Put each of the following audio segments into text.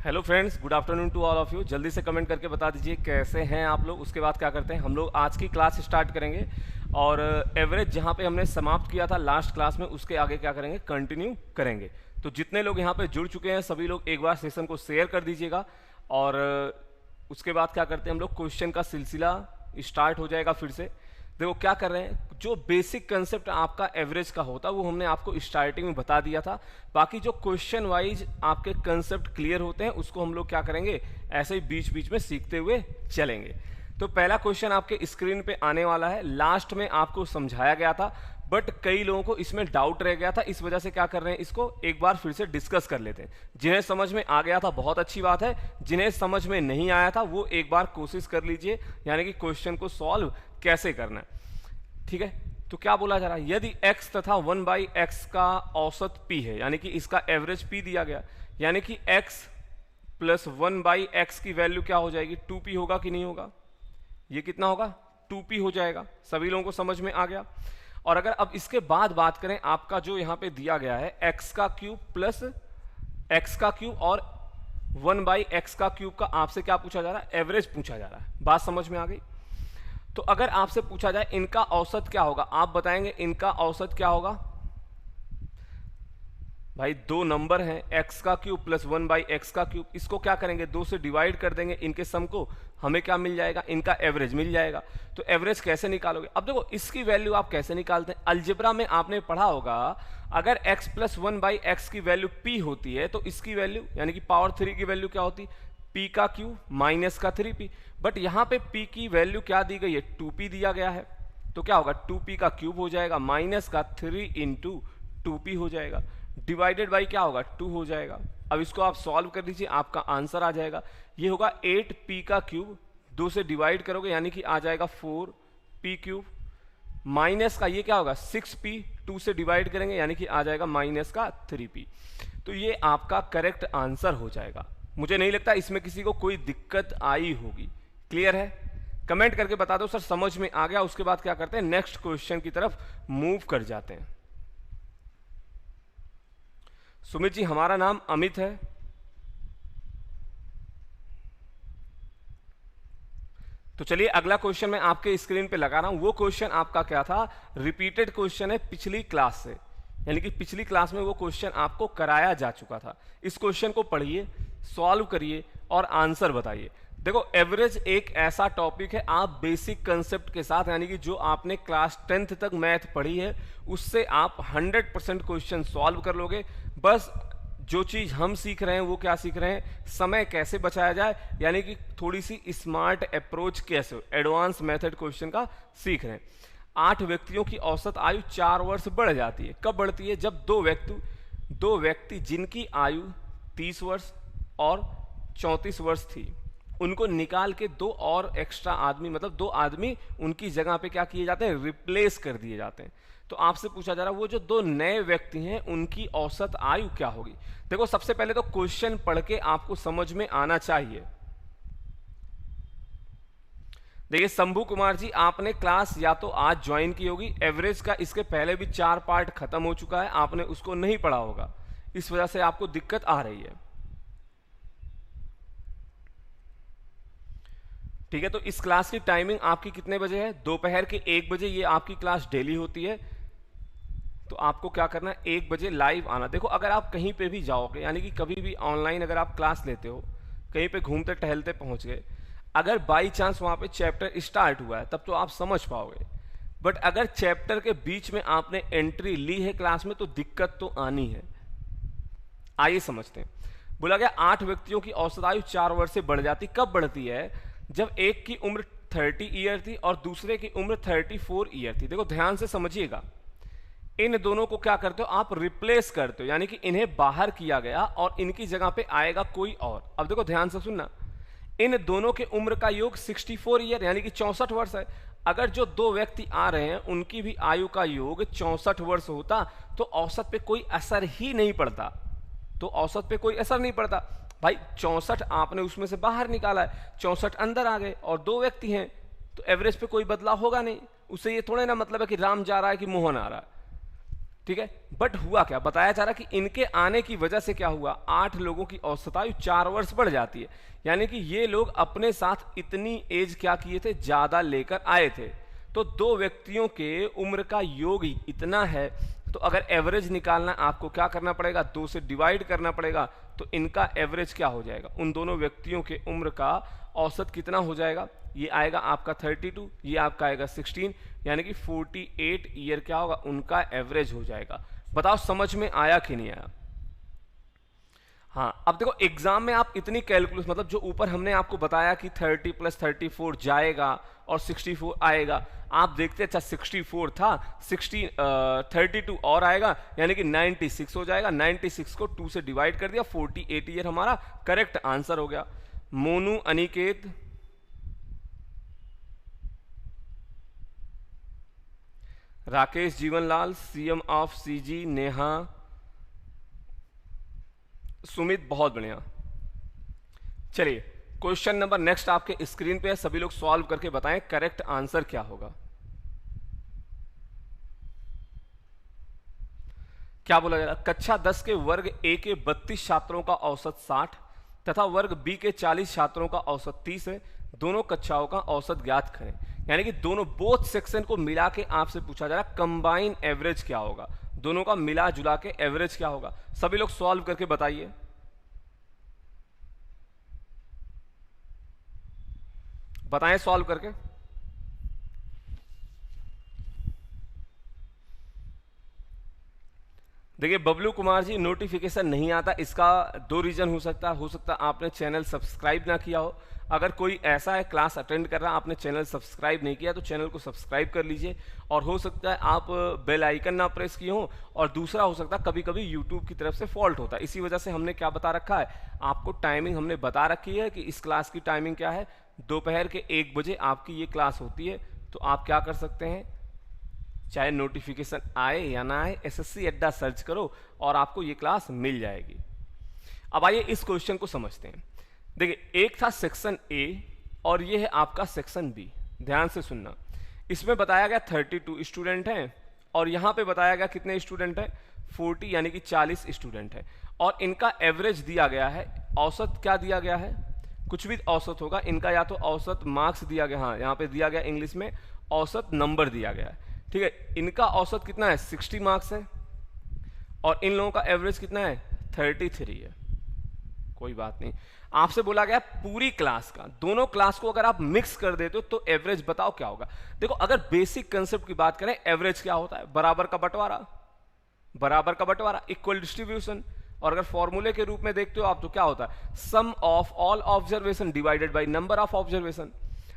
Hello friends, good afternoon to all of you. जल्दी से comment करके बता दीजिए कैसे हैं आप लोग। उसके बाद क्या करते हैं, हम लोग आज की क्लास स्टार्ट करेंगे और एवरेज जहां पे हमने समाप्त किया था लास्ट क्लास में, उसके आगे क्या करेंगे, कंटिन्यू करेंगे। तो जितने लोग यहां पे जुड़ चुके हैं सभी लोग एक बार सेशन को शेयर कर दीजिएगा और उसके बाद क्या करते हैं, हम लोग क्वेश्चन का सिलसिला स्टार्ट हो जाएगा फिर से। देखो क्या कर रहे हैं, जो बेसिक कंसेप्ट आपका एवरेज का होता है वो हमने आपको स्टार्टिंग में बता दिया था। बाकी जो क्वेश्चन वाइज आपके कंसेप्ट क्लियर होते हैं उसको हम लोग क्या करेंगे, ऐसे ही बीच बीच में सीखते हुए चलेंगे। तो पहला क्वेश्चन आपके स्क्रीन पे आने वाला है। लास्ट में आपको समझाया गया था बट कई लोगों को इसमें डाउट रह गया था, इस वजह से क्या कर रहे हैं, इसको एक बार फिर से डिस्कस कर लेते हैं। जिन्हें समझ में आ गया था बहुत अच्छी बात है, जिन्हें समझ में नहीं आया था वो एक बार कोशिश कर लीजिए, यानी कि क्वेश्चन को सॉल्व कैसे करना है। ठीक है, तो क्या बोला जा रहा है, यदि x तथा 1/x का औसत p है, यानी कि इसका एवरेज p दिया गया, यानी कि x प्लस 1/x की वैल्यू क्या हो जाएगी, 2p होगा कि नहीं होगा, ये कितना होगा, 2p हो जाएगा। सभी लोगों को समझ में आ गया। और अगर अब इसके बाद बात करें, आपका जो यहां पे दिया गया है x का क्यूब प्लस x का क्यूब और 1/x का क्यूब का आपसे क्या पूछा जा रहा है, एवरेज पूछा जा रहा है। बात समझ में आ गई। तो अगर आपसे पूछा जाए इनका औसत क्या होगा, आप बताएंगे इनका औसत क्या होगा। भाई दो नंबर हैं, x का क्यूब प्लस 1/x का क्यूब, इसको क्या करेंगे, 2 से डिवाइड कर देंगे, इनके सम को हमें क्या मिल जाएगा, इनका एवरेज मिल जाएगा। तो एवरेज कैसे निकालोगे, अब देखो इसकी वैल्यू आप कैसे निकालते हैं, अलजेब्रा में आपने पढ़ा होगा, अगर x प्लस 1/x की वैल्यू p होती है तो इसकी वैल्यू यानी कि पावर 3 की वैल्यू क्या होती, p का क्यूब माइनस का 3p। बट यहां पे p की वैल्यू क्या दी गई है, 2p दिया गया है, तो क्या होगा, 2p का क्यूब हो जाएगा माइनस का 3 इंटू 2p हो जाएगा, डिवाइडेड बाई क्या होगा, 2 हो जाएगा। अब इसको आप सॉल्व कर दीजिए, आपका आंसर आ जाएगा, ये होगा 8p का क्यूब, 2 से डिवाइड करोगे यानी कि आ जाएगा 4p क्यूब, माइनस का ये क्या होगा 6p, 2 से डिवाइड करेंगे यानी कि आ जाएगा माइनस का 3p। तो ये आपका करेक्ट आंसर हो जाएगा। मुझे नहीं लगता इसमें किसी को कोई दिक्कत आई होगी। क्लियर है, कमेंट करके बता दो सर समझ में आ गया। उसके बाद क्या करते हैं, नेक्स्ट क्वेश्चन की तरफ मूव कर जाते हैं। सुमित जी, हमारा नाम अमित है। तो चलिए अगला क्वेश्चन मैं आपके स्क्रीन पे लगा रहा हूं। वो क्वेश्चन आपका क्या था, रिपीटेड क्वेश्चन है पिछली क्लास से, यानी कि पिछली क्लास में वो क्वेश्चन आपको कराया जा चुका था। इस क्वेश्चन को पढ़िए, सॉल्व करिए और आंसर बताइए। देखो एवरेज एक ऐसा टॉपिक है, आप बेसिक कंसेप्ट के साथ, यानी कि जो आपने क्लास 10th तक मैथ पढ़ी है उससे आप 100% क्वेश्चन सॉल्व कर लोगे। बस जो चीज हम सीख रहे हैं वो क्या सीख रहे हैं, समय कैसे बचाया जाए, यानी कि थोड़ी सी स्मार्ट अप्रोच कैसे, एडवांस मेथड क्वेश्चन का सीख रहे हैं। 8 व्यक्तियों की औसत आयु 4 वर्ष बढ़ जाती है। कब बढ़ती है, जब दो व्यक्ति जिनकी आयु 30 वर्ष और 34 वर्ष थी, उनको निकाल के 2 और एक्स्ट्रा आदमी, मतलब 2 आदमी उनकी जगह पे क्या किए जाते हैं, रिप्लेस कर दिए जाते हैं। तो आपसे पूछा जा रहा है वो जो 2 नए व्यक्ति हैं उनकी औसत आयु क्या होगी। देखो सबसे पहले तो क्वेश्चन पढ़ के आपको समझ में आना चाहिए। देखिए शंभू कुमार जी, आपने क्लास या तो आज ज्वाइन की होगी, एवरेज का इसके पहले भी 4 पार्ट खत्म हो चुका है, आपने उसको नहीं पढ़ा होगा, इस वजह से आपको दिक्कत आ रही है। ठीक है, तो इस क्लास की टाइमिंग आपकी कितने बजे है, दोपहर के 1 बजे ये आपकी क्लास डेली होती है। तो आपको क्या करना है, 1 बजे लाइव आना। देखो अगर आप कहीं पे भी जाओगे, यानी कि कभी भी ऑनलाइन अगर आप क्लास लेते हो, कहीं पे घूमते टहलते पहुंच गए, अगर बाई चांस वहां पे चैप्टर स्टार्ट हुआ है तब तो आप समझ पाओगे। बट अगर चैप्टर के बीच में आपने एंट्री ली है क्लास में तो दिक्कत तो आनी है। आइए समझते हैं। बोला गया 8 व्यक्तियों की औसत आयु 4 वर्ष से बढ़ जाती। कब बढ़ती है, जब एक की उम्र 30 ईयर थी और दूसरे की उम्र 34 ईयर थी। देखो ध्यान से समझिएगा, इन दोनों को क्या करते हो, आप रिप्लेस करते हो, यानी कि इन्हें बाहर किया गया और इनकी जगह पे आएगा कोई और। अब देखो ध्यान से सुनना, इन दोनों के उम्र का योग 64 ईयर यानी कि 64 वर्ष है। अगर जो 2 व्यक्ति आ रहे हैं उनकी भी आयु का योग 64 वर्ष होता तो औसत पे कोई असर ही नहीं पड़ता, तो औसत पे कोई असर नहीं पड़ता। भाई 64 आपने उसमें से बाहर निकाला है, 64 अंदर आ गए और 2 व्यक्ति हैं, तो एवरेज पे कोई बदलाव होगा नहीं। उससे ये थोड़े ना मतलब है कि राम जा रहा है कि मोहन आ रहा है। ठीक है। बट हुआ क्या, बताया जा रहा कि इनके आने की वजह से क्या हुआ, 8 लोगों की औसत आयु 4 वर्ष बढ़ जाती है। यानी कि ये लोग अपने साथ इतनी एज क्या किए थे, ज्यादा लेकर आए थे। तो दो व्यक्तियों के उम्र का योग इतना है, तो अगर एवरेज निकालना आपको क्या करना पड़ेगा, 2 से डिवाइड करना पड़ेगा। तो इनका एवरेज क्या हो जाएगा, उन दोनों व्यक्तियों के उम्र का औसत कितना हो जाएगा, ये आएगा आपका 32, ये आपका आएगा 16, यानी कि 48 ईयर क्या होगा, उनका एवरेज हो जाएगा। बताओ समझ में आया कि नहीं आया। हाँ, अब देखो एग्जाम में आप इतनी कैलकुलस, मतलब जो ऊपर हमने आपको बताया कि 30 + 34 जाएगा और 64 आएगा, आप देखते अच्छा 64 था, 32 और आएगा, यानी कि 96 हो जाएगा। 96 को 2 से डिवाइड कर दिया, 48 ईयर हमारा करेक्ट आंसर हो गया। Monu, Aniket, Rakesh, Jeevanlal, CM of CG, Neha, Sumit, बहुत बढ़िया। चलिए क्वेश्चन नंबर नेक्स्ट आपके स्क्रीन पे है, सभी लोग सॉल्व करके बताएं करेक्ट आंसर क्या होगा। क्या बोला जा रहा है, कक्षा 10 के वर्ग ए के 32 छात्रों का औसत 60 तथा वर्ग बी के 40 छात्रों का औसत 30 है। दोनों कक्षाओं का औसत ज्ञात करें। यानी कि दोनों बोथ सेक्शन को मिला के आपसे पूछा जा रहा है कंबाइन एवरेज क्या होगा, दोनों का मिला जुला के एवरेज क्या होगा। सभी लोग सॉल्व करके बताइए। बताएं सॉल्व करके। देखिए बबलू कुमार जी, नोटिफिकेशन नहीं आता, इसका दो रीजन हो सकता है। आपने चैनल सब्सक्राइब ना किया हो। अगर कोई ऐसा है क्लास अटेंड कर रहा है, आपने चैनल सब्सक्राइब नहीं किया, तो चैनल को सब्सक्राइब कर लीजिए। और हो सकता है आप बेल आइकन ना प्रेस किए हो। और दूसरा हो सकता है कभी कभी यूट्यूब की तरफ से फॉल्ट होता है, इसी वजह से हमने क्या बता रखा है, आपको टाइमिंग हमने बता रखी है कि इस क्लास की टाइमिंग क्या है, दोपहर के 1 बजे आपकी ये क्लास होती है। तो आप क्या कर सकते हैं, चाहे नोटिफिकेशन आए या ना आए, एसएससी अड्डा सर्च करो और आपको ये क्लास मिल जाएगी। अब आइए इस क्वेश्चन को समझते हैं। देखिए एक था सेक्शन ए और ये है आपका सेक्शन बी। ध्यान से सुनना, इसमें बताया गया 32 स्टूडेंट हैं और यहां पे बताया गया कितने स्टूडेंट हैं, 40 यानी कि 40 स्टूडेंट हैं। और इनका एवरेज दिया गया है, औसत क्या दिया गया है, कुछ भी औसत होगा इनका, या तो औसत मार्क्स दिया गया, हाँ यहाँ पे दिया गया इंग्लिश में औसत नंबर दिया गया है। ठीक है, इनका औसत कितना है, 60 मार्क्स है और इन लोगों का एवरेज कितना है, 33 है। कोई बात नहीं, आपसे बोला गया पूरी क्लास का, दोनों क्लास को अगर आप मिक्स कर देते हो तो एवरेज बताओ क्या होगा। देखो अगर बेसिक कंसेप्ट की बात करें, एवरेज क्या होता है, बराबर का बंटवारा, बराबर का बंटवारा, इक्वल डिस्ट्रीब्यूशन। और अगर फॉर्मूले के रूप में देखते हो आप तो क्या होता है, sum of all observation divided by number of observation.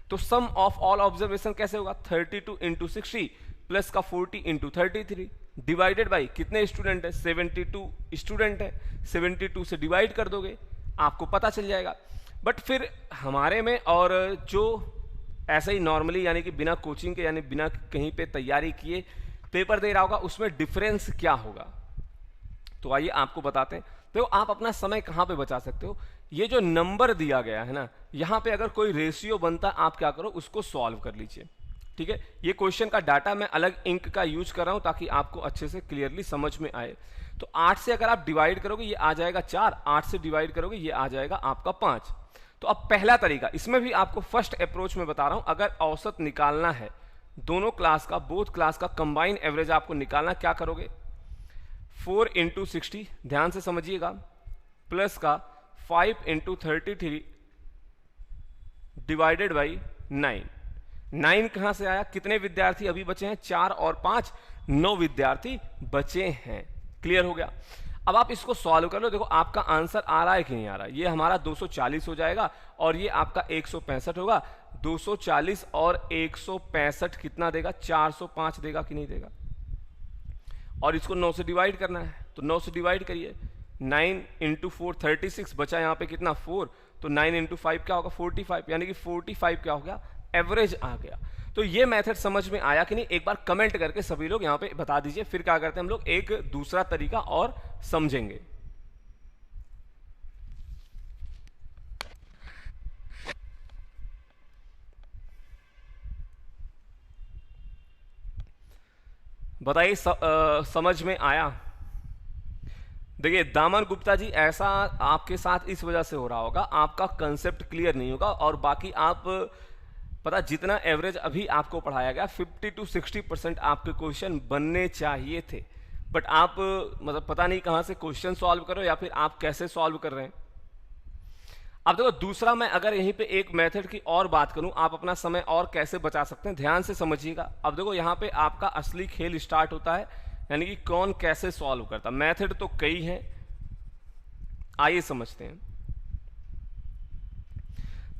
तो सम ऑफ ऑल ऑब्जर्वेशन कैसे होगा, 32 इंटू 60 प्लस का 40 इंटू 33 डिवाइडेड बाई कितने स्टूडेंट है, 72 स्टूडेंट है, 72 से डिवाइड कर दोगे आपको पता चल जाएगा। बट फिर हमारे में और जो ऐसे ही नॉर्मली यानी कि बिना कोचिंग के यानी बिना कहीं पे तैयारी किए पेपर दे रहा होगा, उसमें डिफरेंस क्या होगा, तो आइए आपको बताते हैं। तो आप अपना समय कहां पे बचा सकते हो, ये जो नंबर दिया गया है ना, यहां पे अगर कोई रेशियो बनता आप क्या करो, उसको सॉल्व कर लीजिए। ठीक है, ये क्वेश्चन का डाटा मैं अलग इंक का यूज कर रहा हूं ताकि आपको अच्छे से क्लियरली समझ में आए। तो 8 से अगर आप डिवाइड करोगे ये आ जाएगा 4, 8 से डिवाइड करोगे ये आ जाएगा आपका 5। तो अब पहला तरीका, इसमें भी आपको फर्स्ट अप्रोच में बता रहा हूं, अगर औसत निकालना है दोनों क्लास का, बोथ क्लास का कंबाइन एवरेज आपको निकालना, क्या करोगे, 4 इंटू 60, ध्यान से समझिएगा, प्लस का 5 इंटू 33 डिवाइडेड बाई 9। 9 कहां से आया, कितने विद्यार्थी अभी बचे हैं, 4 और 5, 9 विद्यार्थी बचे हैं। क्लियर हो गया। अब आप इसको सॉल्व कर लो, देखो आपका आंसर आ रहा है कि नहीं आ रहा है। ये हमारा 240 हो जाएगा और ये आपका 165 होगा। 240 और 165 कितना देगा, 405 देगा कि नहीं देगा। और इसको 9 से डिवाइड करना है तो 9 से डिवाइड करिए, 9 इंटू 4 36, बचा यहाँ पे कितना 4, तो 9 इंटू 5 क्या होगा 45, यानी कि 45 क्या हो गया, एवरेज आ गया। तो ये मेथड समझ में आया कि नहीं, एक बार कमेंट करके सभी लोग यहाँ पे बता दीजिए। फिर क्या करते हैं हम लोग, एक दूसरा तरीका और समझेंगे। बताइए समझ में आया? देखिए दामन गुप्ता जी, ऐसा आपके साथ इस वजह से हो रहा होगा, आपका कंसेप्ट क्लियर नहीं होगा, और बाकी आप पता जितना एवरेज अभी आपको पढ़ाया गया 50 to 60% आपके क्वेश्चन बनने चाहिए थे, बट आप मतलब पता नहीं कहां से क्वेश्चन सॉल्व करो या फिर आप कैसे सॉल्व कर रहे हैं। अब देखो दूसरा, मैं अगर यहीं पे एक मेथड की और बात करूं, आप अपना समय और कैसे बचा सकते हैं, ध्यान से समझिएगा। अब देखो यहां पे आपका असली खेल स्टार्ट होता है, यानी कि कौन कैसे सॉल्व करता। मेथड तो कई हैं, आइए समझते हैं।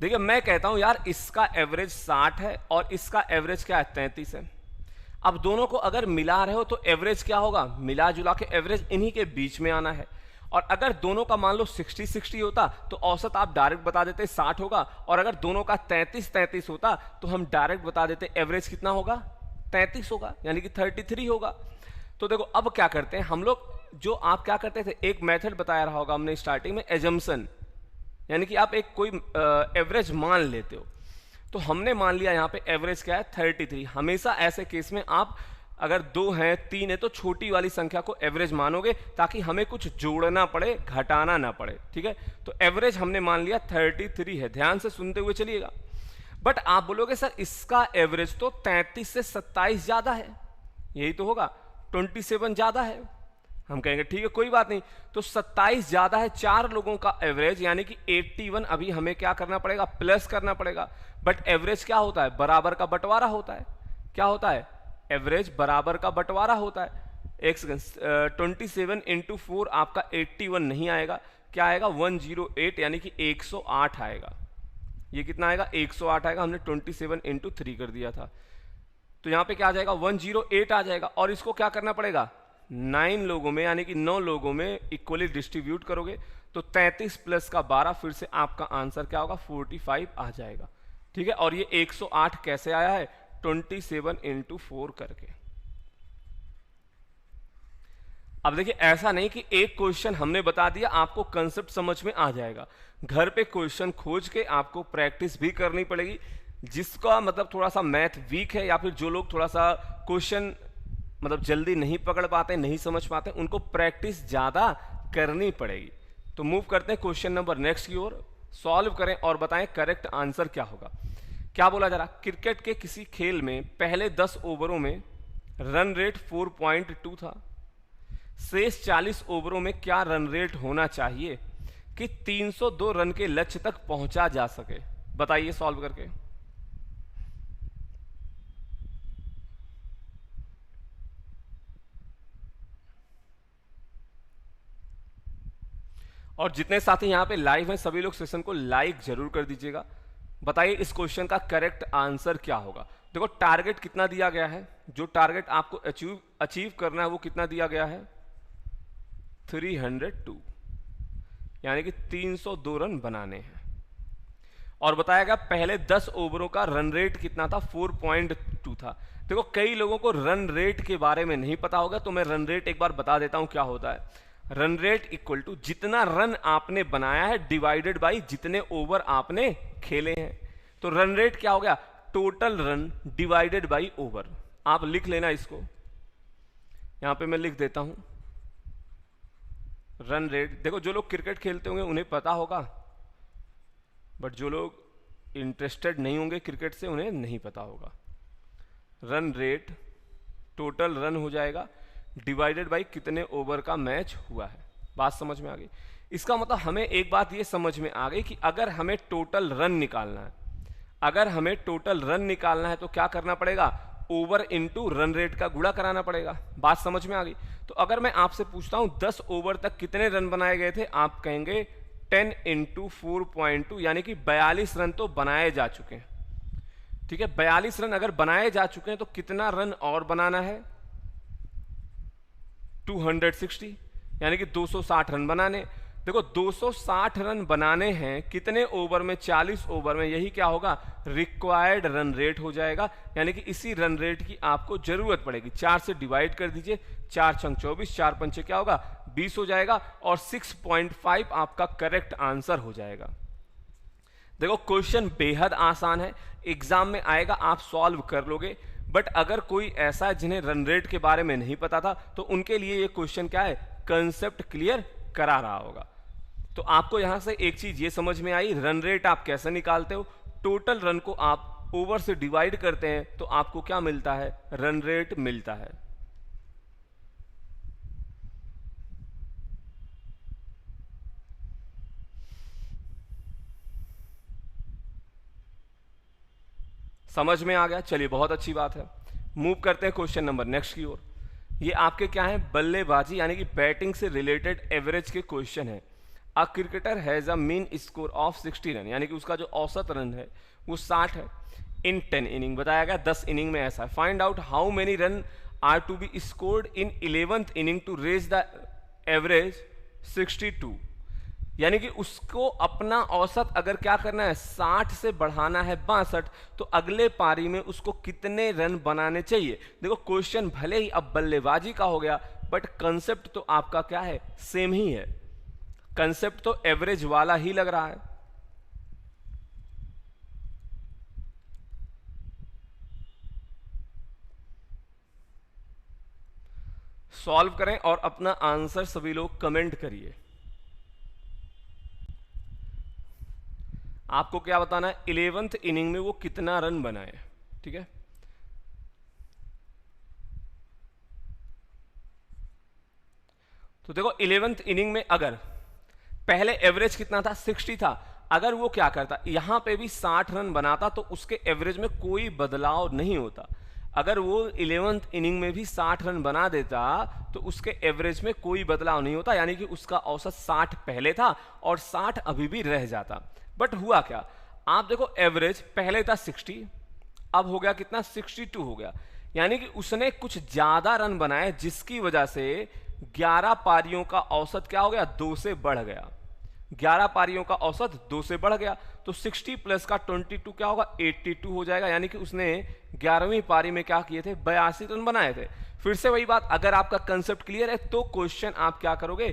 देखिए मैं कहता हूं यार इसका एवरेज 60 है और इसका एवरेज क्या है 33 है। अब दोनों को अगर मिला रहे हो तो एवरेज क्या होगा, मिला जुला के एवरेज इन्हीं के बीच में आना है। और अगर दोनों का मान लो 60-60 होता तो औसत आप डायरेक्ट बता देते 60 होगा, और अगर दोनों का 33-33 होता तो हम डायरेक्ट बता देते एवरेज कितना होगा 33 होगा, यानी कि 33 होगा। तो देखो अब क्या करते हैं हम लोग, जो आप क्या करते थे, एक मेथड बताया रहा होगा हमने स्टार्टिंग में, एजम्पशन, यानी कि आप एक कोई एवरेज मान लेते हो। तो हमने मान लिया यहाँ पे एवरेज क्या है 33। हमेशा ऐसे केस में आप अगर 2 है 3 है तो छोटी वाली संख्या को एवरेज मानोगे, ताकि हमें कुछ जोड़ना पड़े घटाना ना पड़े, ठीक है। तो एवरेज हमने मान लिया 33 है, ध्यान से सुनते हुए चलिएगा। बट आप बोलोगे सर इसका एवरेज तो 33 से 27 ज्यादा है, यही तो होगा, 27 ज्यादा है। हम कहेंगे ठीक है कोई बात नहीं, तो 27 ज्यादा है 4 लोगों का एवरेज, यानी कि 81 अभी हमें क्या करना पड़ेगा, प्लस करना पड़ेगा। बट एवरेज क्या होता है, बराबर का बंटवारा होता है। क्या होता है, एवरेज बराबर का बंटवारा होता है। एक सेकंड, 27 इंटू 4 आपका 81 नहीं आएगा, क्या आएगा 108, यानी कि 108 आएगा। ये कितना आएगा 108 आएगा, हमने 27 इंटू 3 कर दिया था, तो यहां पे क्या आ जाएगा 108 आ जाएगा। और इसको क्या करना पड़ेगा 9 लोगों में, यानी कि 9 लोगों में इक्वली डिस्ट्रीब्यूट करोगे तो 33 प्लस का 12, फिर से आपका आंसर क्या होगा 45 आ जाएगा, ठीक है। और ये 108 कैसे आया है 27 इंटू 4 करके। अब देखिए ऐसा नहीं कि एक क्वेश्चन हमने बता दिया आपको कंसेप्ट समझ में आ जाएगा, घर पे क्वेश्चन खोज के आपको प्रैक्टिस भी करनी पड़ेगी। जिसका मतलब थोड़ा सा मैथ वीक है, या फिर जो लोग थोड़ा सा क्वेश्चन मतलब जल्दी नहीं पकड़ पाते, नहीं समझ पाते, उनको प्रैक्टिस ज्यादा करनी पड़ेगी। तो मूव करते हैं क्वेश्चन नंबर नेक्स्ट की ओर, सॉल्व करें और बताएं करेक्ट आंसर क्या होगा। क्या बोला जा रहा, क्रिकेट के किसी खेल में पहले 10 ओवरों में रन रेट 4.2 था, शेष 40 ओवरों में क्या रन रेट होना चाहिए कि 302 रन के लक्ष्य तक पहुंचा जा सके। बताइए सॉल्व करके। और जितने साथी यहां पे लाइव हैं सभी लोग सेशन को लाइक जरूर कर दीजिएगा। बताइए इस क्वेश्चन का करेक्ट आंसर क्या होगा। देखो टारगेट कितना दिया गया है, जो टारगेट आपको अचीव करना है वो कितना दिया गया है 302, यानी कि 302 रन बनाने हैं। और बताया गया पहले 10 ओवरों का रन रेट कितना था 4.2 था। देखो कई लोगों को रन रेट के बारे में नहीं पता होगा, तो मैं रन रेट एक बार बता देता हूं क्या होता है। रन रेट इक्वल टू जितना रन आपने बनाया है डिवाइडेड बाई जितने ओवर आपने खेले हैं। तो रन रेट क्या हो गया, total run divided by over. आप लिख लेना इसको, यहां पे मैं लिख देता हूं रन रेट। देखो जो लोग क्रिकेट खेलते होंगे उन्हें पता होगा, बट जो लोग इंटरेस्टेड नहीं होंगे क्रिकेट से उन्हें नहीं पता होगा। रन रेट टोटल रन हो जाएगा डिवाइडेड बाई कितने ओवर का मैच हुआ है। बात समझ में आ गई। इसका मतलब हमें एक बात ये समझ में आ गई कि अगर हमें टोटल रन निकालना है, अगर हमें टोटल रन निकालना है तो क्या करना पड़ेगा, ओवर इंटू रन रेट का गुणा कराना पड़ेगा। बात समझ में आ गई। तो अगर मैं आपसे पूछता हूं 10 ओवर तक कितने रन बनाए गए थे, आप कहेंगे 10 इंटू 4.2, यानी कि 42 रन तो बनाए जा चुके हैं, ठीक है। 42 रन अगर बनाए जा चुके हैं तो कितना रन और बनाना है 260, यानी कि 260 रन बनाने। देखो 260 रन बनाने हैं कितने ओवर में, 40 ओवर में। यही क्या होगा, रिक्वायर्ड रन रेट हो जाएगा, यानी कि इसी रन रेट की आपको जरूरत पड़ेगी। 4 से डिवाइड कर दीजिए, 4 छंग 24, 4 पंचे क्या होगा 20 हो जाएगा, और 6.5 आपका करेक्ट आंसर हो जाएगा। देखो क्वेश्चन बेहद आसान है, एग्जाम में आएगा आप सॉल्व कर लोगे। बट अगर कोई ऐसा है जिन्हें रन रेट के बारे में नहीं पता था, तो उनके लिए ये क्वेश्चन क्या है, कंसेप्ट क्लियर करा रहा होगा। तो आपको यहां से एक चीज ये समझ में आई, रन रेट आप कैसे निकालते हो, टोटल रन को आप ओवर से डिवाइड करते हैं तो आपको क्या मिलता है, रन रेट मिलता है। समझ में आ गया, चलिए बहुत अच्छी बात है। मूव करते हैं क्वेश्चन नंबर नेक्स्ट की ओर। ये आपके क्या है, बल्लेबाजी यानी कि बैटिंग से रिलेटेड एवरेज के क्वेश्चन है। A cricketer has a mean score of 60 run, यानी कि उसका जो औसत रन है वो 60 है। इन 10 इनिंग बताया गया, 10 इनिंग में ऐसा है। Find out how many run are to be scored in 11th inning to raise the average 62, यानी कि उसको अपना औसत अगर क्या करना है, 60 से बढ़ाना है 62, तो अगले पारी में उसको कितने रन बनाने चाहिए। देखो क्वेश्चन भले ही अब बल्लेबाजी का हो गया, बट कंसेप्ट तो आपका क्या है, सेम ही है। कंसेप्ट तो एवरेज वाला ही लग रहा है। सॉल्व करें और अपना आंसर सभी लोग कमेंट करिए। आपको क्या बताना है, 11th इनिंग में वो कितना रन बनाए, ठीक है। तो देखो 11th इनिंग में अगर पहले एवरेज कितना था, 60 था, अगर वो क्या करता, यहां पे भी 60 रन बनाता तो उसके एवरेज में कोई बदलाव नहीं होता। अगर वो 11th इनिंग में भी 60 रन बना देता तो उसके एवरेज में कोई बदलाव नहीं होता, यानी कि उसका औसत 60 पहले था और 60 अभी भी रह जाता। बट हुआ क्या, आप देखो एवरेज पहले था 60, अब हो गया कितना, 62 हो गया, यानी कि उसने कुछ ज्यादा रन बनाए जिसकी वजह से 11 पारियों का औसत क्या हो गया, 2 से बढ़ गया। 11 पारियों का औसत 2 से बढ़ गया, तो 60 प्लस का 22 क्या होगा, 82 हो जाएगा। यानी कि उसने 11वीं पारी में क्या किए थे, 82 रन बनाए थे। फिर से वही बात, अगर आपका कंसेप्ट क्लियर है तो क्वेश्चन आप क्या करोगे,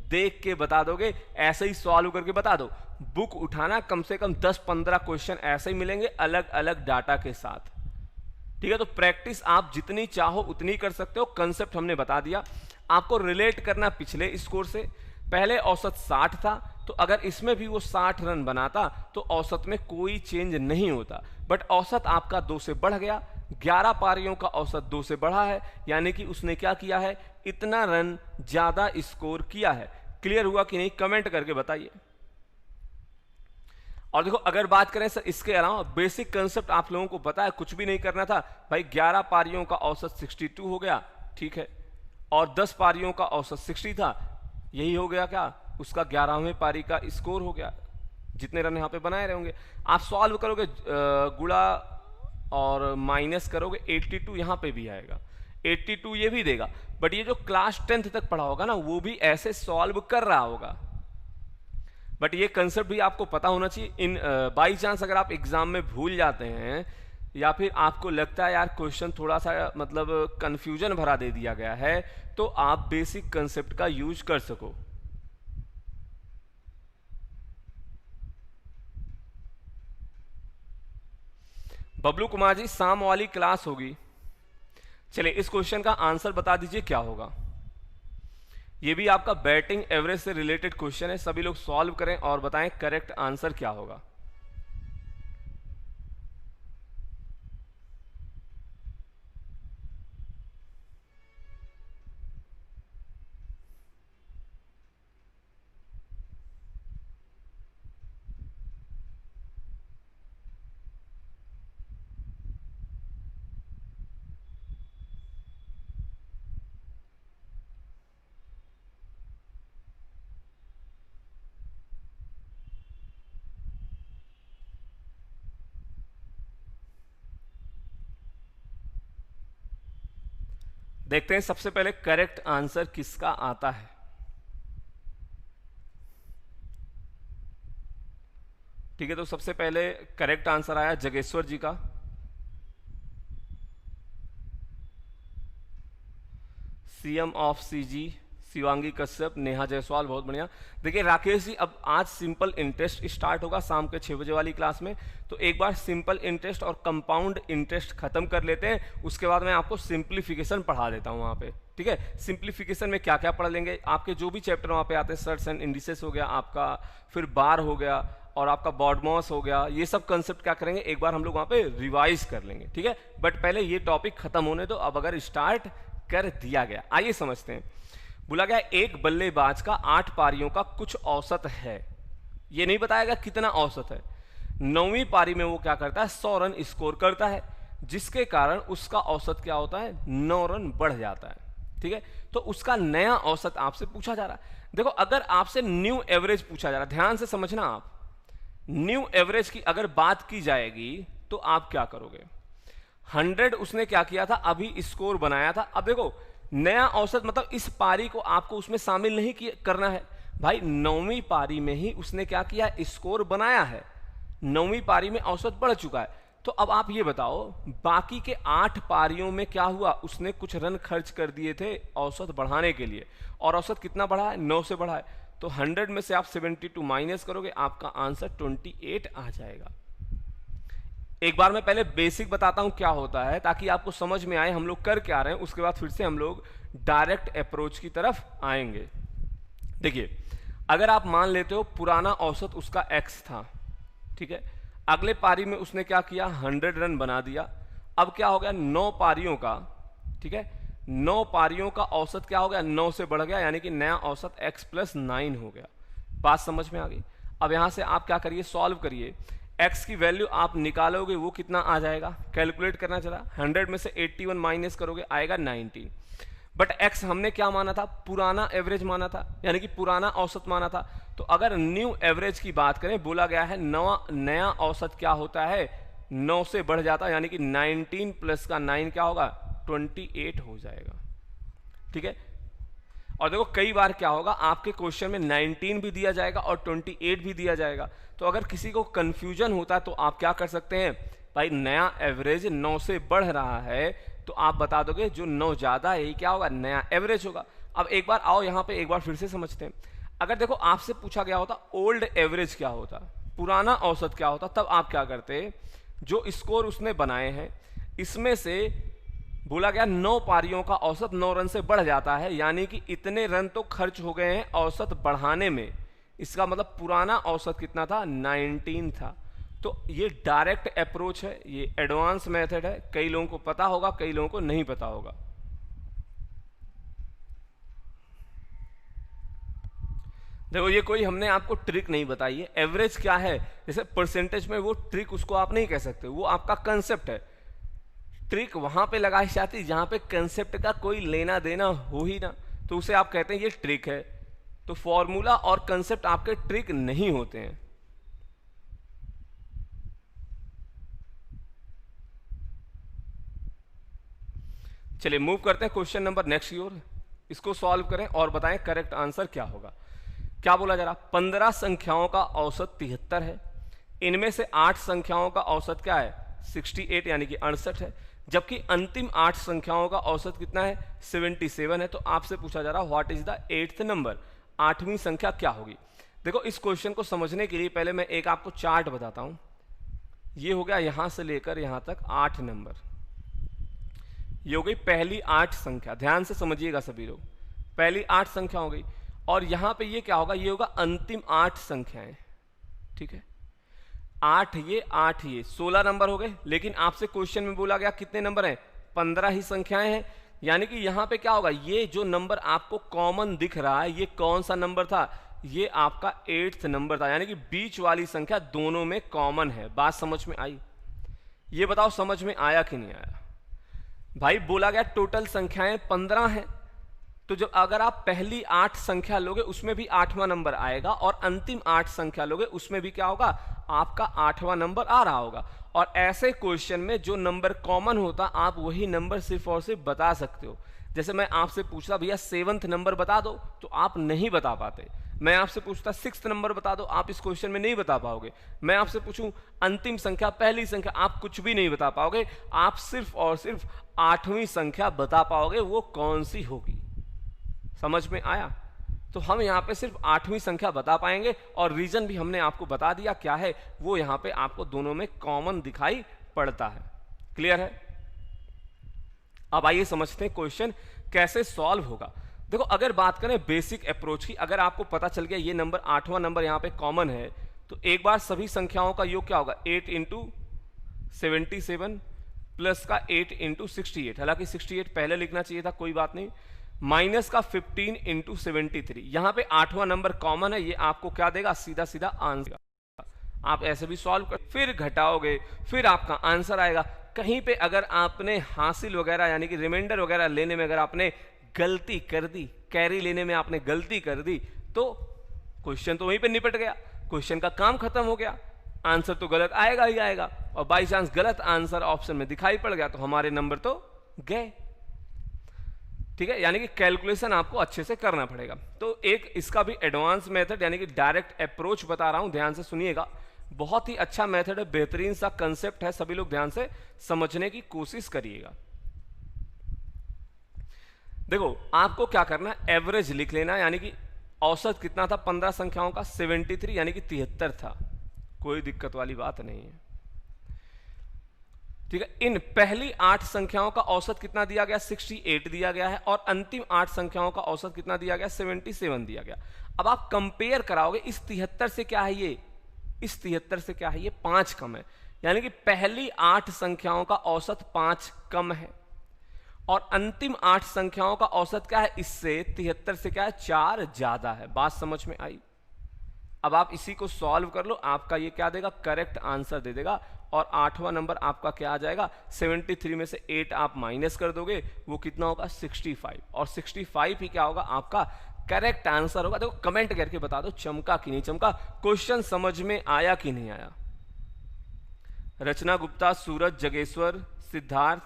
देख के बता दोगे, ऐसे ही सॉल्व करके बता दो। बुक उठाना, कम से कम 10-15 क्वेश्चन ऐसे ही मिलेंगे अलग अलग डाटा के साथ, ठीक है। तो प्रैक्टिस आप जितनी चाहो उतनी कर सकते हो। कंसेप्ट हमने बता दिया, आपको रिलेट करना पिछले स्कोर से। पहले औसत 60 था, तो अगर इसमें भी वो 60 रन बनाता तो औसत में कोई चेंज नहीं होता, बट औसत आपका 2 से बढ़ गया। 11 पारियों का औसत 2 से बढ़ा है, यानी कि उसने क्या किया है, इतना रन ज्यादा स्कोर किया है। क्लियर हुआ कि नहीं, कमेंट करके बताइए। और देखो अगर बात करें सर इसके अलावा बेसिक कंसेप्ट आप लोगों को पता है, कुछ भी नहीं करना था भाई। 11 पारियों का औसत 62 हो गया, ठीक है, और 10 पारियों का औसत 60 था, यही हो गया क्या, उसका 11वें पारी का स्कोर हो गया, जितने रन यहां पे बनाए रहेंगे। आप सॉल्व करोगे, गुणा और माइनस करोगे, 82 यहां पे भी आएगा, 82 ये भी देगा। बट ये जो क्लास 10th तक पढ़ा होगा ना, वो भी ऐसे सॉल्व कर रहा होगा। बट ये कंसेप्ट भी आपको पता होना चाहिए। इन बाई चांस अगर आप एग्जाम में भूल जाते हैं, या फिर आपको लगता है यार क्वेश्चन थोड़ा सा मतलब कंफ्यूजन भरा दे दिया गया है, तो आप बेसिक कंसेप्ट का यूज कर सको। बबलू कुमार जी, शाम वाली क्लास होगी। चलिए इस क्वेश्चन का आंसर बता दीजिए क्या होगा। ये भी आपका बैटिंग एवरेज से रिलेटेड क्वेश्चन है, सभी लोग सॉल्व करें और बताएं करेक्ट आंसर क्या होगा। देखते हैं सबसे पहले करेक्ट आंसर किसका आता है। ठीक है, तो सबसे पहले करेक्ट आंसर आया जगेश्वर जी का। CM of CG, Shivangi Kashyap, Neha Jaiswal, बहुत बढ़िया। देखिए राकेश जी, अब आज सिंपल इंटरेस्ट स्टार्ट होगा शाम के 6 बजे वाली क्लास में, तो एक बार सिंपल इंटरेस्ट और कंपाउंड इंटरेस्ट खत्म कर लेते हैं, उसके बाद मैं आपको सिंप्लीफिकेशन पढ़ा देता हूँ वहाँ पे, ठीक है। सिंप्लीफिकेशन में क्या क्या पढ़ लेंगे, आपके जो भी चैप्टर वहाँ पे आते हैं, सर्ट्स एंड इंडिसेस हो गया आपका, फिर बार हो गया और आपका बॉडमॉस हो गया, ये सब कंसेप्ट क्या करेंगे एक बार हम लोग वहाँ पे रिवाइज कर लेंगे, ठीक है। बट पहले ये टॉपिक खत्म होने दो, अब अगर स्टार्ट कर दिया गया, आइए समझते हैं। बोला गया एक बल्लेबाज का 8 पारियों का कुछ औसत है, ये नहीं बताया गया कितना औसत है। 9वीं पारी में वो क्या करता है, 100 रन स्कोर करता है, जिसके कारण उसका औसत क्या होता है, 9 रन बढ़ जाता है, ठीक है। तो उसका नया औसत आपसे पूछा जा रहा है। देखो अगर आपसे न्यू एवरेज पूछा जा रहा है, ध्यान से समझना आप, न्यू एवरेज की अगर बात की जाएगी तो आप क्या करोगे। 100 उसने क्या किया था, अभी स्कोर बनाया था। अब देखो नया औसत मतलब इस पारी को आपको उसमें शामिल नहीं करना है भाई, 9वीं पारी में ही उसने क्या किया, स्कोर बनाया है, 9वीं पारी में औसत बढ़ चुका है। तो अब आप ये बताओ बाकी के 8 पारियों में क्या हुआ, उसने कुछ रन खर्च कर दिए थे औसत बढ़ाने के लिए, और औसत कितना बढ़ा है, 9 से बढ़ा है। तो 100 में से आप 72 माइनस करोगे, आपका आंसर 28 आ जाएगा। एक बार मैं पहले बेसिक बताता हूं क्या होता है, ताकि आपको समझ में आए हम लोग कर क्या रहे हैं, उसके बाद फिर से हम लोग डायरेक्ट अप्रोच की तरफ आएंगे। देखिए अगर आप मान लेते हो पुराना औसत उसका x था, ठीक है, अगले पारी में उसने क्या किया, 100 रन बना दिया। अब क्या हो गया, 9 पारियों का, ठीक है, 9 पारियों का औसत क्या हो गया, 9 से बढ़ गया, यानी कि नया औसत x + 9 हो गया। बात समझ में आ गई। अब यहां से आप क्या करिए, सॉल्व करिए, x की वैल्यू आप निकालोगे वो कितना आ जाएगा, कैलकुलेट करना चला, 100 में से 81 माइनस करोगे आएगा 90। बट x हमने क्या माना था, पुराना एवरेज माना था, यानी कि पुराना औसत माना था। तो अगर न्यू एवरेज की बात करें, बोला गया है नया औसत क्या होता है, 9 से बढ़ जाता है, यानी कि 19 प्लस का 9 क्या होगा, 28 हो जाएगा, ठीक है। और देखो कई बार क्या होगा, आपके क्वेश्चन में 19 भी दिया जाएगा और 28 भी दिया जाएगा। तो अगर किसी को कंफ्यूजन होता है तो आप क्या कर सकते हैं, भाई नया एवरेज 9 से बढ़ रहा है, तो आप बता दोगे जो 9 ज्यादा है ये क्या होगा, नया एवरेज होगा। अब एक बार आओ यहाँ पे एक बार फिर से समझते हैं। अगर देखो आपसे पूछा गया होता ओल्ड एवरेज क्या होता, पुराना औसत क्या होता, तब आप क्या करते, जो स्कोर उसने बनाए हैं इसमें से बोला गया 9 पारियों का औसत 9 रन से बढ़ जाता है, यानी कि इतने रन तो खर्च हो गए हैं औसत बढ़ाने में, इसका मतलब पुराना औसत कितना था, 19 था। तो ये डायरेक्ट अप्रोच है, ये एडवांस मेथड है, कई लोगों को पता होगा कई लोगों को नहीं पता होगा। देखो ये कोई हमने आपको ट्रिक नहीं बताई है, एवरेज क्या है, जैसे परसेंटेज में वो ट्रिक उसको आप नहीं कह सकते, वो आपका कंसेप्ट है। ट्रिक वहां पे लगाई जाती जहां पे कंसेप्ट का कोई लेना देना हो ही ना, तो उसे आप कहते हैं ये ट्रिक है। तो फॉर्मूला और कंसेप्ट आपके ट्रिक नहीं होते हैं। चलिए मूव करते हैं क्वेश्चन नंबर नेक्स्ट की ओर, इसको सॉल्व करें और बताएं करेक्ट आंसर क्या होगा। क्या बोला जा रहा, 15 संख्याओं का औसत 73 है, इनमें से 8 संख्याओं का औसत क्या है, 68 यानी कि 68 है, जबकि अंतिम 8 संख्याओं का औसत कितना है, 77 है। तो आपसे पूछा जा रहा what is the 8th number, 8वीं संख्या क्या होगी। देखो इस क्वेश्चन को समझने के लिए पहले मैं एक आपको चार्ट बताता हूं। ये हो गया यहां से लेकर यहां तक 8 नंबर, ये हो गई पहली 8 संख्या, ध्यान से समझिएगा सभी लोग, पहली 8 संख्या हो गई। और यहां पे ये क्या होगा, ये होगा अंतिम 8 संख्याएं, ठीक है, 8 ये 8 ये 16 नंबर हो गए। लेकिन आपसे क्वेश्चन में बोला गया कितने नंबर हैं, 15 ही संख्याएं हैं, यानी कि यहां पे क्या होगा, ये जो नंबर आपको कॉमन दिख रहा है ये कौन सा नंबर था, ये आपका 8th नंबर था, यानी कि बीच वाली संख्या दोनों में कॉमन है। बात समझ में आई, ये बताओ समझ में आया कि नहीं आया। भाई बोला गया टोटल संख्याएं 15 हैं, तो जब अगर आप पहली 8 संख्या लोगे उसमें भी 8वां नंबर आएगा, और अंतिम 8 संख्या लोगे उसमें भी क्या होगा, आपका 8वां नंबर आ रहा होगा। और ऐसे क्वेश्चन में जो नंबर कॉमन होता आप वही नंबर सिर्फ और सिर्फ बता सकते हो। जैसे मैं आपसे पूछता भैया 7th नंबर बता दो, तो आप नहीं बता पाते। मैं आपसे पूछता 6th नंबर बता दो, आप इस क्वेश्चन में नहीं बता पाओगे। मैं आपसे पूछूं अंतिम संख्या, पहली संख्या, आप कुछ भी नहीं बता पाओगे। आप सिर्फ और सिर्फ 8वीं संख्या बता पाओगे, वो कौन सी होगी। समझ में आया? तो हम यहाँ पे सिर्फ 8वीं संख्या बता पाएंगे और रीजन भी हमने आपको बता दिया क्या है, वो यहाँ पे आपको दोनों में कॉमन दिखाई पड़ता है। क्लियर है? अब आइए समझते हैं क्वेश्चन कैसे सॉल्व होगा। देखो, अगर बात करें बेसिक अप्रोच की, अगर आपको पता चल गया ये नंबर 8वां नंबर यहाँ पे कॉमन है, तो एक बार सभी संख्याओं का योग क्या होगा, 8 इंटू 77 प्लस का 8 इंटू 68, हालांकि 68 पहले लिखना चाहिए था, कोई बात नहीं, माइनस का 15 इंटू 73। यहां पे 8वां नंबर कॉमन है, ये आपको क्या देगा, सीधा सीधा आंसर। आप ऐसे भी सॉल्व कर, फिर घटाओगे, फिर आपका आंसर आएगा। कहीं पे अगर आपने हासिल वगैरह यानी कि रिमाइंडर वगैरह लेने में अगर आपने गलती कर दी, कैरी लेने में आपने गलती कर दी, तो क्वेश्चन तो वहीं पे निपट गया, क्वेश्चन का काम खत्म हो गया, आंसर तो गलत आएगा ही आएगा। और बाई चांस गलत आंसर ऑप्शन में दिखाई पड़ गया तो हमारे नंबर तो गए। ठीक है, यानी कि कैलकुलेशन आपको अच्छे से करना पड़ेगा। तो एक इसका भी एडवांस मेथड यानी कि डायरेक्ट अप्रोच बता रहा हूं, ध्यान से सुनिएगा। बहुत ही अच्छा मेथड है, बेहतरीन सा कंसेप्ट है, सभी लोग ध्यान से समझने की कोशिश करिएगा। देखो, आपको क्या करना है, एवरेज लिख लेना, यानी कि औसत कितना था 15 संख्याओं का, 73 यानी कि 73 था, कोई दिक्कत वाली बात नहीं है। ठीक है, इन पहली 8 संख्याओं का औसत कितना दिया गया, 68 दिया गया है, और अंतिम 8 संख्याओं का औसत कितना दिया गया, 77 दिया गया। अब आप कंपेयर कराओगे, इस 73 से क्या है ये, इस 73 से क्या है ये, 5 कम है, यानी कि पहली 8 संख्याओं का औसत 5 कम है, और अंतिम 8 संख्याओं का औसत क्या है, इससे 73 से क्या है, 4 ज्यादा है। बात समझ में आई? अब आप इसी को सॉल्व कर लो, आपका ये क्या देगा, करेक्ट आंसर दे देगा। और 8वां नंबर आपका क्या आ जाएगा, 73 में से 8 आप माइनस कर दोगे, वो कितना होगा, 65, और 65 ही क्या होगा, आपका करेक्ट आंसर होगा। देखो, कमेंट करके बता दो चमका कि नहीं चमका, क्वेश्चन समझ में आया कि नहीं आया। रचना गुप्ता, सूरज जगेश्वर, सिद्धार्थ,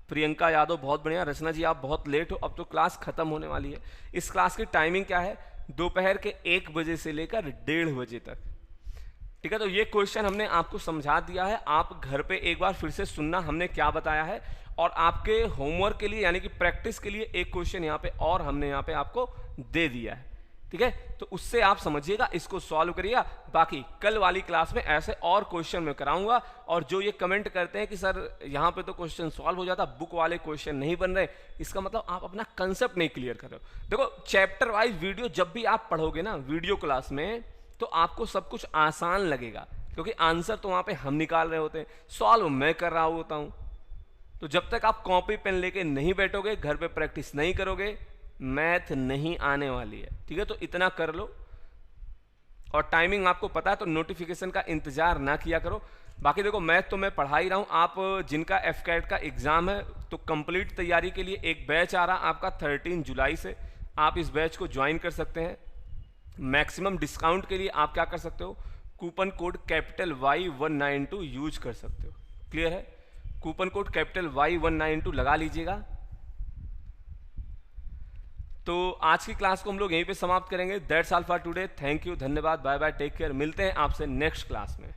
प्रियंका यादव, बहुत बढ़िया। रचना जी, आप बहुत लेट हो, अब तो क्लास खत्म होने वाली है। इस क्लास की टाइमिंग क्या है, दोपहर के 1 बजे से लेकर 1:30 बजे तक। ठीक है, तो ये क्वेश्चन हमने आपको समझा दिया है, आप घर पे एक बार फिर से सुनना हमने क्या बताया है, और आपके होमवर्क के लिए यानी कि प्रैक्टिस के लिए एक क्वेश्चन यहाँ पे और हमने यहाँ पे आपको दे दिया है। ठीक है, तो उससे आप समझिएगा, इसको सॉल्व करिएगा। बाकी कल वाली क्लास में ऐसे और क्वेश्चन मैं कराऊंगा। और जो ये कमेंट करते हैं कि सर यहाँ पे तो क्वेश्चन सॉल्व हो जाता, बुक वाले क्वेश्चन नहीं बन रहे, इसका मतलब आप अपना कंसेप्ट नहीं क्लियर कर रहे हो। देखो, चैप्टर वाइज वीडियो जब भी आप पढ़ोगे ना वीडियो क्लास में, तो आपको सब कुछ आसान लगेगा, क्योंकि आंसर तो वहां पे हम निकाल रहे होते हैं, सॉल्व मैं कर रहा होता हूं। तो जब तक आप कॉपी पेन लेके नहीं बैठोगे, घर पे प्रैक्टिस नहीं करोगे, मैथ नहीं आने वाली है। ठीक है, तो इतना कर लो, और टाइमिंग आपको पता है, तो नोटिफिकेशन का इंतजार ना किया करो। बाकी देखो, मैथ तो मैं पढ़ा ही रहा हूं। आप जिनका एफकैट का एग्जाम है, तो कंप्लीट तैयारी के लिए एक बैच आ रहा आपका 13 जुलाई से, आप इस बैच को ज्वाइन कर सकते हैं। मैक्सिमम डिस्काउंट के लिए आप क्या कर सकते हो, coupon code capital Y192 use कर सकते हो। क्लियर है? कूपन कोड कैपिटल Y192 लगा लीजिएगा। तो आज की क्लास को हम लोग यहीं पे समाप्त करेंगे। That's all for today. Thank you, धन्यवाद, बाय बाय, टेक केयर। मिलते हैं आपसे नेक्स्ट क्लास में।